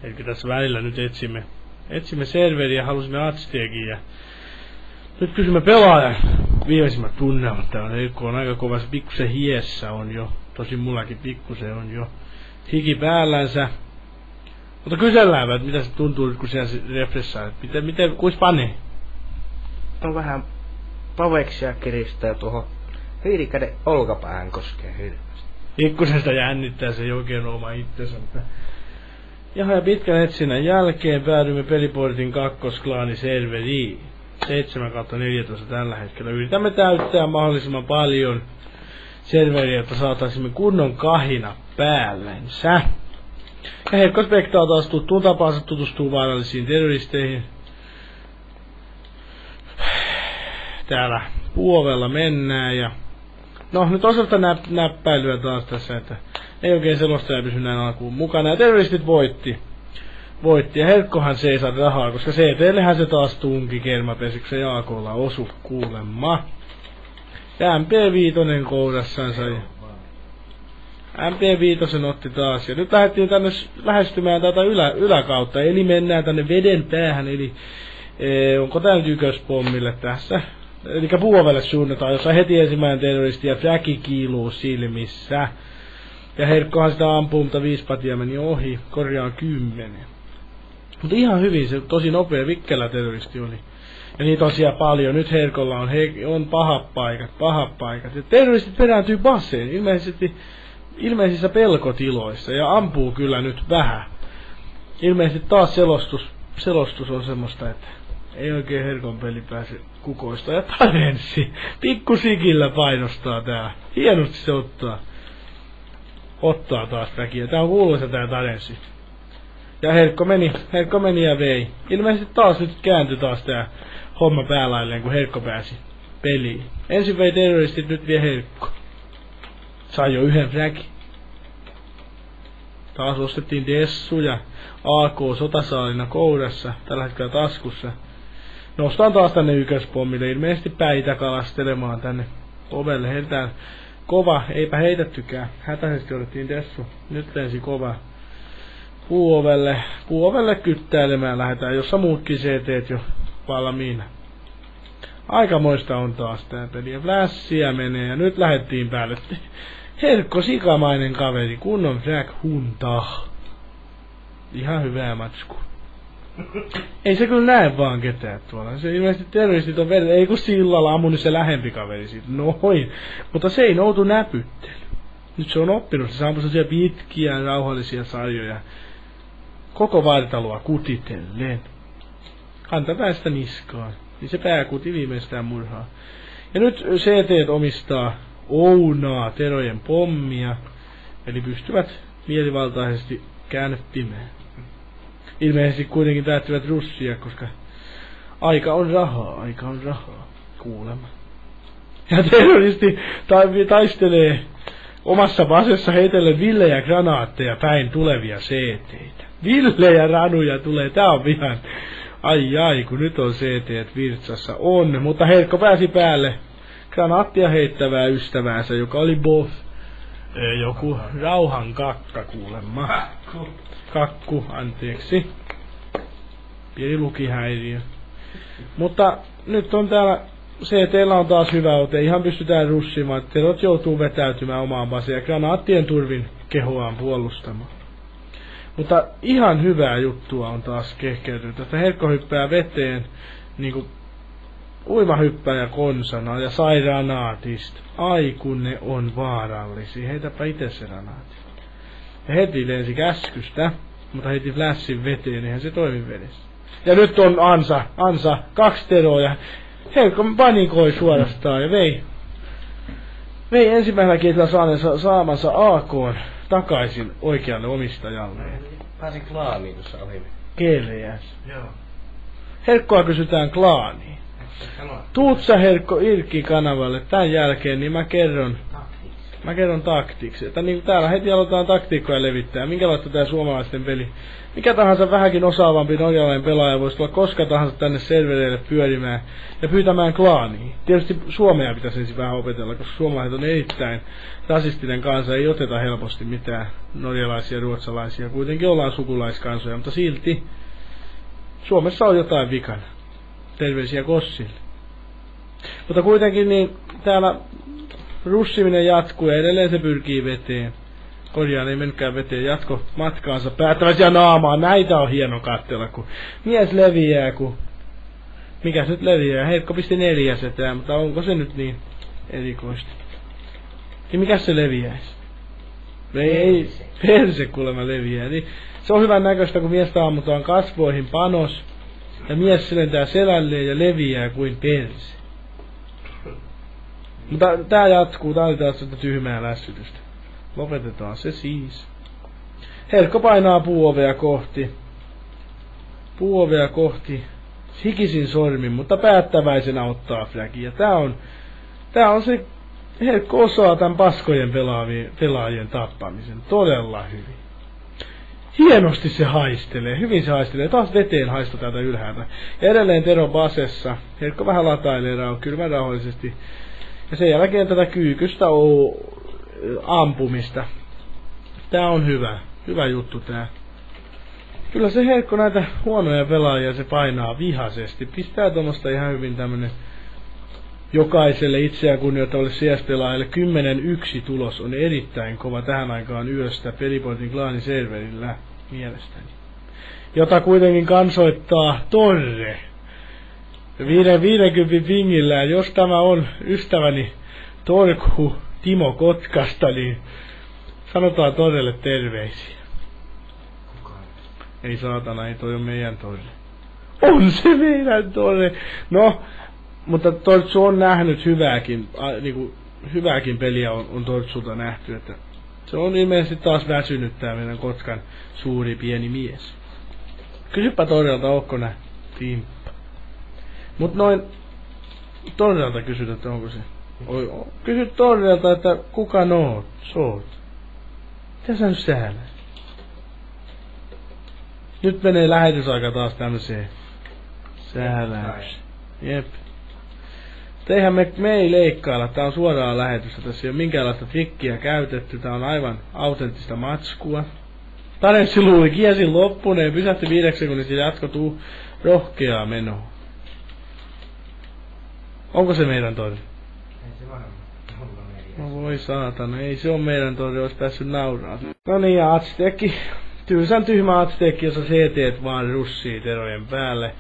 Eli tässä välillä nyt etsimme serveriä, halusimme Aztekin ja nyt kysymme pelaajan viimeisimmät tunnelmat. Täällä Heikko on aika kovassa, pikkusen hiessä on jo. Tosin mullakin pikkusen on jo hiki päällänsä. Mutta kysellään, että mitä se tuntuu kun siellä refressaa. Miten kuis panee? On vähän paveksia kiristää tuohon hiirikäden olkapäähän koskee hirveästi. Pikkusesta jännittää se oikein oma itsensä. Ja pitkän etsinnän jälkeen päädymme Peliportin kakkosklaaniserveriin. 7/14 tällä hetkellä. Yritämme täyttää mahdollisimman paljon serveriä, että saataisimme kunnon kahina päällensä. Ja Heikko Spektaa taas tuttuun tapaansa tutustuu vaarallisiin terroristeihin. Täällä puovella mennään ja... No, nyt on sellaista näppäilyä taas tässä, että ei oikein selostaja pysy näin alkuun mukana. Ja terroristit voitti. Ja Herkkohan se ei saa rahaa, koska CT:llehän se taas tunki kermapesiksen ja AK:lla osu kuulemma. Ja MP5 kourassansa. MP5 otti taas. Ja nyt lähdettiin tänne lähestymään tätä yläkautta. Eli mennään tänne veden päähän. Eli onko tää nyt ykköspommille tässä? Eli puovelle suunnataan, jossa heti ensimmäinen terroristi ja fräki kiiluu silmissä. Ja Herkkohan sitä ampuu, mutta 5 patia meni ohi. Korjaan 10. Mutta ihan hyvin, se tosi nopea vikkelä terroristi oli. Ja niitä on siellä paljon. Nyt Herkolla on pahat paikat. Ja terroristit perääntyy baseen, ilmeisissä pelkotiloissa. Ja ampuu kyllä nyt vähän. Ilmeisesti taas selostus on semmoista, että ei oikein Herkon peli pääse kukoista. Ja Tarenssi, pikkusikillä painostaa tää. Hienosti se ottaa taas väkiä. Tää on kuuluisa tää Tarenssi. Ja Herkko meni ja vei. Ilmeisesti taas nyt kääntyi taas tää homma päälailleen, kun Herkko pääsi peliin. Ensin vei terroristit, nyt vie Herkko. Sai jo yhden fräkin. Taas ostettiin Dessu ja AK sotasaalina kourassa, tällä hetkellä taskussa. Nostaan taas tänne ykköspommille, ilmeisesti päitä kalastelemaan tänne ovelle. Heitään kova, eipä heitettykään. Hätäisesti otettiin Dessu, nyt lensi kova. Puovelle kyttäilemään lähdetään, jossa muutkin CT:t jo valmiina. Aikamoista on taas tää peli. Ja flässiä menee ja nyt lähdettiin päälle. Herkko sikamainen kaveri, kunnon Jack huntaa. Ihan hyvää matsku. Ei se kyllä näe vaan ketään tuolla. Se ilmeisesti terroristit on vedellä. Ei kun sillalla ammunut se lähempi kaveri siitä. Noin. Mutta se ei noutu näpyttely. Nyt se on oppinut. Se ampui sellaisia pitkiä rauhallisia sarjoja. Koko vartaloa kutitellen. Kantapäästä niskaan. Niin se pääkuti viimeistään murhaa. Ja nyt CT omistaa ounaa terojen pommia. Eli pystyvät mielivaltaisesti käänne pimeään. Ilmeisesti kuitenkin päättyvät russia, koska aika on rahaa. Kuulemma. Ja terroristi taistelee omassa basessa heitellen villejä granaatteja päin tulevia CT:itä. Villejä ranuja tulee, tää on vihan. Ai, kun nyt on CT:t virtsassa. On, mutta Herkko pääsi päälle granaattia heittävää ystäväänsä, joka oli boss. Joku rauhan kakka kuulemma. Kakku, anteeksi. Pieni lukihäiriö. Mutta nyt on täällä, CT:llä on taas hyvä ote, ihan pystytään russimaan. Terot joutuu vetäytymään omaan baseen ja granaattien turvin kehoaan puolustamaan. Mutta ihan hyvää juttua on taas kehkeytynyt. Tästä Herkko hyppää veteen niinku uimahyppäjä konsana ja sai granaatista. Ai kun ne on vaarallisia. Heitäpä itse se granaatti. Ja heti lensi käskystä, mutta heti flashin veteen, eihän se toimi vedessä. Ja nyt on Ansa, 2 teroa. Herkko panikoi suorastaan ja vei ensimmäisellä kertaa saamansa AK:n takaisin oikealle omistajalleen. Pääsin klaaniin tuossa ohi. GVS. Joo. Herkkoa kysytään klaaniin. Tuut sä Herkko Irkki-kanavalle tän jälkeen, niin mä kerron Mä kerron taktiksi, että niin täällä heti aloitetaan taktiikkoja levittää. Minkälaista tää suomalaisten peli? Mikä tahansa vähänkin osaavampi norjalainen pelaaja voisi tulla koska tahansa tänne servereille pyörimään ja pyytämään klaaniin. Tietysti suomea pitäisi ensin vähän opetella, koska suomalaiset on erittäin rasistinen kansa, ei oteta helposti mitään norjalaisia ja ruotsalaisia. Kuitenkin ollaan sukulaiskansoja, mutta silti Suomessa on jotain vikana. Terveisiä Kossille. Mutta kuitenkin niin täällä russiminen jatkuu ja edelleen se pyrkii veteen. Korjaan ei mennytkään veteen, jatko matkaansa päättäväisiä naamaa. Näitä on hieno katsella, kun mies leviää, kun... Mikäs nyt leviää? Heikko pisti 4 setää, mutta onko se nyt niin erikoista? Ja mikäs se leviäisi? Ei, perse kuulemma leviää. Niin se on hyvän näköistä, kun miestä ammutaan kasvoihin panos. Ja mies lentää selälleen ja leviää kuin perse. Mutta tää jatkuu, tää oli taas tyhmää lässytystä. Lopetetaan se siis. Herkko painaa puuovea kohti. Puuovea kohti. Hikisin sormin, mutta päättäväisenä ottaa flagia. Tää on se Herkko osaa tän paskojen pelaajien tappamisen. Todella hyvin. Hienosti se haistelee, hyvin se haistelee. Taas veteen haisto täältä ylhäältä. Ja edelleen Tero basessa. Herkko vähän latailee kylmän rauhallisesti. Ja sen jälkeen tätä kyykystä on ampumista. Tää on hyvä juttu tää. Kyllä se Herkko näitä huonoja pelaajia se painaa vihaisesti. Pistää tuommoista ihan hyvin tämmönen jokaiselle itseään kunnioittavalle CS-pelaajalle 10-1 tulos on erittäin kova tähän aikaan yöstä Pelipointin klaaniserverillä mielestäni. Jota kuitenkin kansoittaa Torre. 50 pingillään, jos tämä on ystäväni Torkhu Timo Kotkasta, niin sanotaan Torrelle terveisiä. Ei saatana, ei toi on meidän Torre. On se meidän Torre! No, mutta Tortsu on nähnyt hyvääkin peliä on Tortsulta nähty, että se on ilmeisesti taas väsynyt tää meidän Kotkan suuri pieni mies. Kysypä Torrelta, ootko nää timppa? Mut noin Torrelta kysyt, että onko se. Kysy Torrelta, että kuka soot? Mitä sä nyt säännät? Nyt menee lähetysaika taas tämmöseen sääläykseen. Jep. Eihän me ei leikkailla, tää on suoraan lähetystä, tässä ei ole minkäänlaista trikkiä käytetty, tää on aivan autenttista matskua. Tarenssi luuli kiesin loppuneen, pysähti 5 sekunnista ja jatkotuu rohkeaa menoa. Onko se meidän Torre? Ei se varmaan. No voi saatana, ei se on meidän Torre, ois päässyt nauraa. No niin, ja Aztekki. Tyysän tyhmä Aztekki, jossa CT vaan russii Terojen päälle.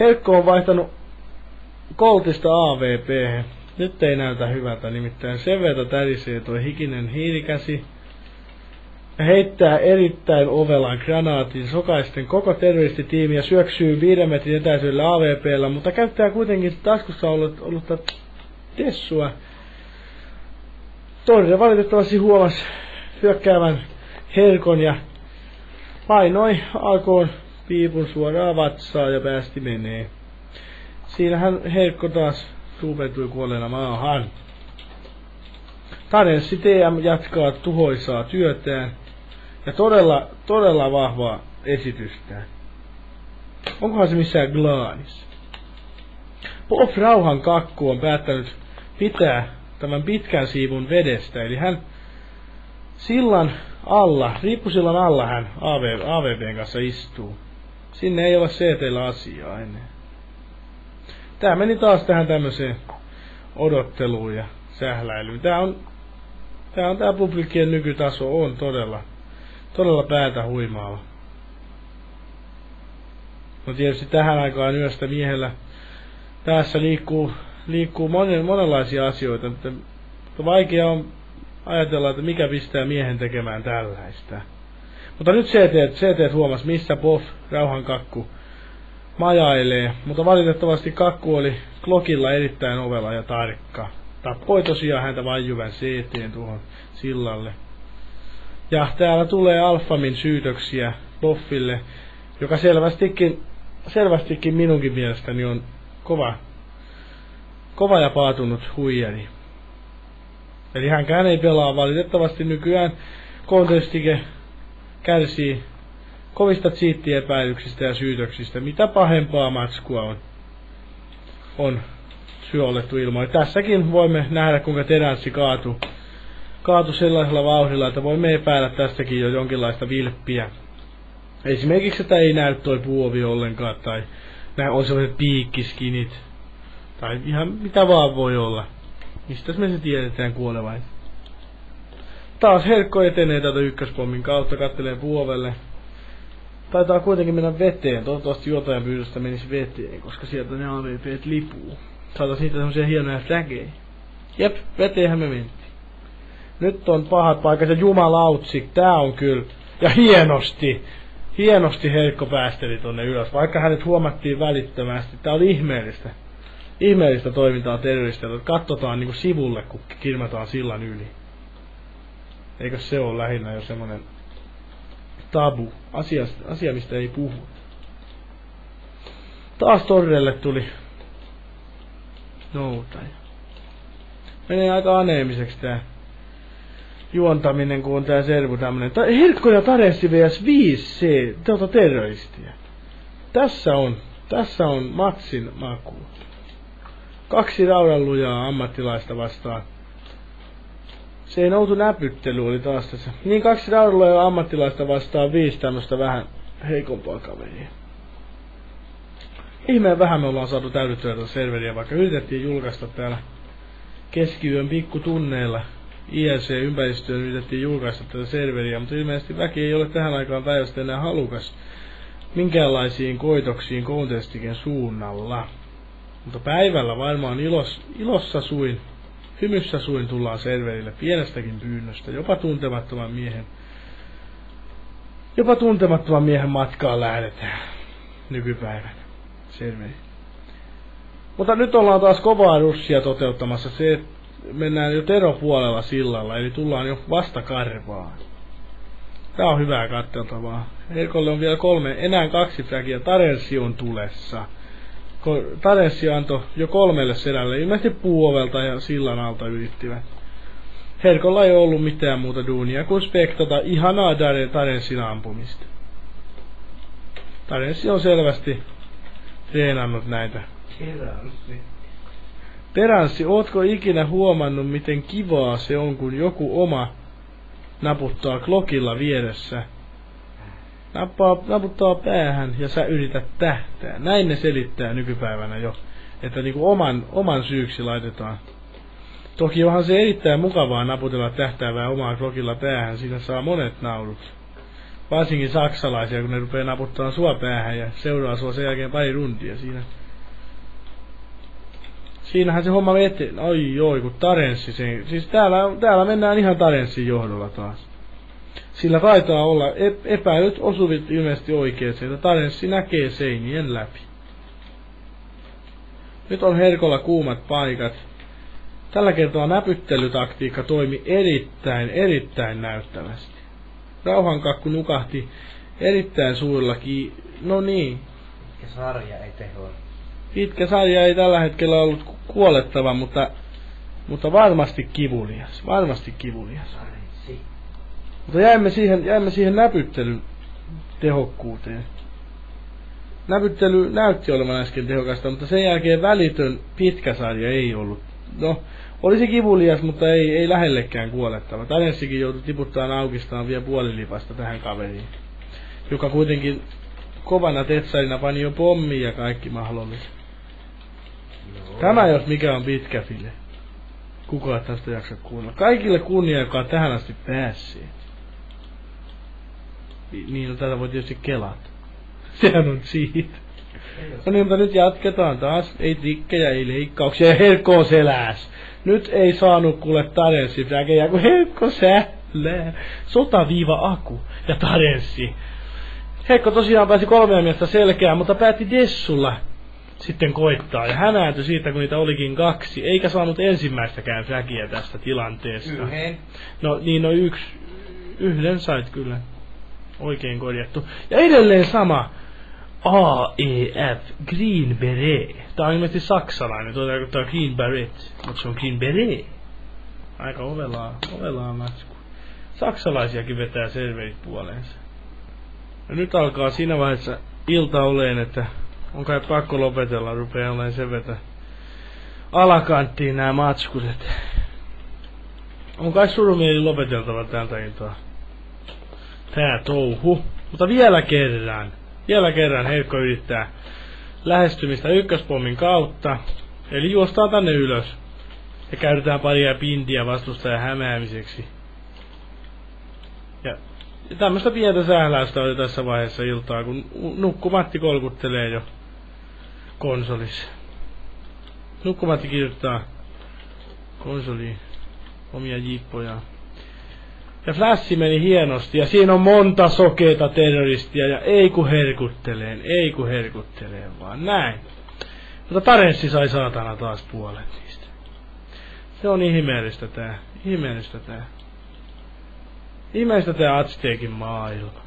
Herkko on vaihtanut Koltista AVP. Nyt ei näytä hyvältä, nimittäin sen verta tärisee toi hikinen hiirikäsi. Ja heittää erittäin ovelan granaatin sokaisten koko terroristitiimiä syöksyy 5 metrin etäisyydellä AVP:llä, mutta käyttää kuitenkin taskussa ollutta tessua. Torre valitettavasti huomasi hyökkäävän Herkon ja painoi alkoon piipun suoraan vatsaa ja päästi menee. Siinähän Herkko taas suupeutui kuolleena maahan. Tarenssi TM jatkaa tuhoisaa työtään ja todella vahvaa esitystään. Onkohan se missään glaanissa? Boff Rauhan kakku on päättänyt pitää tämän pitkän siivun vedestä, eli hän sillan alla, riippusillan alla hän AVPn kanssa istuu. Sinne ei ole CT:llä asiaa ennen. Tää meni taas tähän tämmöiseen odotteluun ja sähläilyyn. Tää publikkien nykytaso on todella päätä huimaava. No tietysti tähän aikaan yöstä miehellä päässä liikkuu monenlaisia asioita, mutta vaikea on ajatella, että mikä pistää miehen tekemään tällaista. Mutta nyt CT huomasi, missä Boff Rauhan kakku majailee, mutta valitettavasti kakku oli Glockilla erittäin ovela ja tarkka. Tappoi tosiaan häntä vaijuvan CT:n tuohon sillalle. Ja täällä tulee Alphamin syytöksiä Boffille, joka selvästikin minunkin mielestäni on kova ja paatunut huijari. Eli hänkään ei pelaa valitettavasti nykyään. Counter-Strike kärsii kovista cheattiepäilyksistä ja syytöksistä. Mitä pahempaa matskua on syollettu ilmoille. Tässäkin voimme nähdä, kuinka Teranssi kaatui sellaisella vauhdilla, että voimme epäillä tästäkin jo jonkinlaista vilppiä. Esimerkiksi, että ei näy toi puovi ollenkaan, tai nämä on sellaiset piikkiskinit, tai ihan mitä vaan voi olla. Mistä me se tiedetään kuolevain? Taas Herkko etenee tätä ykköspommin kautta, kattelee puovelle. Taitaa kuitenkin mennä veteen, toivottavasti jotain pyydöstä menisi veteen, koska sieltä ne AVP:t lipuu. Saatais niitä semmosia hienoja frägejä. Jep, veteenhän me mentiin. Nyt on pahat paikat ja jumalautsik, tää on kyllä. Ja hienosti Herkko päästeli tonne ylös, vaikka hänet huomattiin välittömästi. Tää oli ihmeellistä toimintaa terroristeilta, että katsotaan niinku sivulle, kun kirmataan sillan yli. Eikö se ole lähinnä jo semmonen tabu, asia mistä ei puhu. Taas torrelle tuli noutaja. Menee aika aneemiseksi tää juontaminen, kun on tää servu tämmönen. Herkko ja Taressi vs 5C, terroristia. Tässä on matsin maku. 2 raudanlujaa ammattilaista vastaan. Se ei noutu näpyttely oli taas tässä. Niin 2 raudanlujaa ammattilaista vastaan 5 tämmöstä vähän heikompaa kaveria. Ihmeen vähän me ollaan saatu täydyttyä tätä serveriä, vaikka yritettiin julkaista täällä keskiyön pikkutunneilla. ILC-ympäristöön yritettiin julkaista tätä serveriä, mutta ilmeisesti väki ei ole tähän aikaan päivästä enää halukas minkäänlaisiin koitoksiin Counter-Striken suunnalla. Mutta päivällä varmaan hymyssä suin tullaan serverille pienestäkin pyynnöstä, jopa tuntemattoman miehen matkaan lähdetään nykypäivänä serveri. Mutta nyt ollaan taas kovaa russia toteuttamassa, se mennään jo Tero-puolella sillalla, eli tullaan jo vastakarvaan. Tää on hyvää katseltavaa. Herkolle on vielä enää 2 frägiä, Tarenssi on tulessa. Tarenssi antoi jo 3 sedälle, ilmeisesti puuovelta ja sillan alta yrittivät. Herkolla ei ollut mitään muuta duunia kuin spektata ihanaa Tarenssin ampumista. Tarenssi on selvästi treenannut näitä. Teranssi, ootko ikinä huomannut, miten kivaa se on, kun joku oma naputtaa klokilla vieressä? Naputtaa päähän ja sä yrität tähtää. Näin ne selittää nykypäivänä jo, että niinku oman syyksi laitetaan. Toki onhan se erittäin mukavaa naputella tähtäävää omaa klokilla päähän, siinä saa monet naurut. Varsinkin saksalaisia, kun ne rupee naputtaa sua päähän ja seuraa sua sen jälkeen pari rundia siinä. Siinähän se homma eteen. Oi, kun Tarenssi sen. Siis täällä mennään ihan Tarenssin johdolla taas. Sillä taitaa olla epäilyt osuvit ilmeisesti oikein, että Tarenssi näkee seinien läpi. Nyt on Herkolla kuumat paikat. Tällä kertaa näpyttelytaktiikka toimi erittäin näyttävästi. Rauhankakku nukahti erittäin suurella no niin. Pitkä sarja ei tehoa. Pitkä sarja ei tällä hetkellä ollut kuolettava, mutta varmasti kivulias. Mutta jäimme siihen näpyttelyn tehokkuuteen. Näpyttely näytti olevan äsken tehokasta, mutta sen jälkeen välitön pitkä sarja ei ollut. No, olisi kivulias, mutta ei lähellekään kuolettava. Tarenssikin joutui tiputtamaan aukistaan vielä puolilipasta tähän kaveriin, joka kuitenkin kovana tetsarina pani jo pommia ja kaikki mahdollista. No. Tämä jos mikä on pitkä file. Kuka tästä jaksa kuunnella. Kaikille kunnia, joka on tähän asti päässyt. Niin, no tätä voi tietysti kelata. Sehän on siitä. No niin, mutta nyt jatketaan taas. Ei trikkejä, ei leikkauksia. Ja Herkko seläs. Nyt ei saanut kuule Tarenssi frägejä, kun Herkko sählää. Sota-aku ja Tarenssi. Herkko tosiaan pääsi 3 miestä selkään, mutta päätti Dessulla sitten koittaa. Ja hämääntyi siitä, kun niitä olikin 2. Eikä saanut ensimmäistäkään frägiä tästä tilanteesta. No niin, yhden sait kyllä. Oikein korjattu. Ja edelleen sama AEF, Green Beret. Tää on ilmeisesti saksalainen, tuo tarkoittaa Green Beret, mutta se on Green Beret. Aika ovelaa matsku. Saksalaisiakin vetää serverit puoleensa. Ja nyt alkaa siinä vaiheessa ilta oleen, että on kai pakko lopetella, rupeaa olemaan sen vetä alakanttiin nää matskuset. On kai surumieli lopeteltava tältä iltaa tää touhu. Mutta vielä kerran Heikko yrittää lähestymistä ykköspommin kautta. Eli juostaan tänne ylös. Ja käytetään paria pintiä vastustajan hämäämiseksi. Ja tämmöstä pientä sähläystä oli tässä vaiheessa iltaa, kun Nukkumatti kolkuttelee jo konsolissa. Nukkumatti kirjoittaa konsoliin omia jippojaan. Ja Flash meni hienosti, ja siinä on monta sokeeta terroristia, ja ei ku herkutteleen, vaan näin. Mutta Tarenssi sai saatana taas puolet niistä. Se on ihmeellistä tää Aztekin maailma.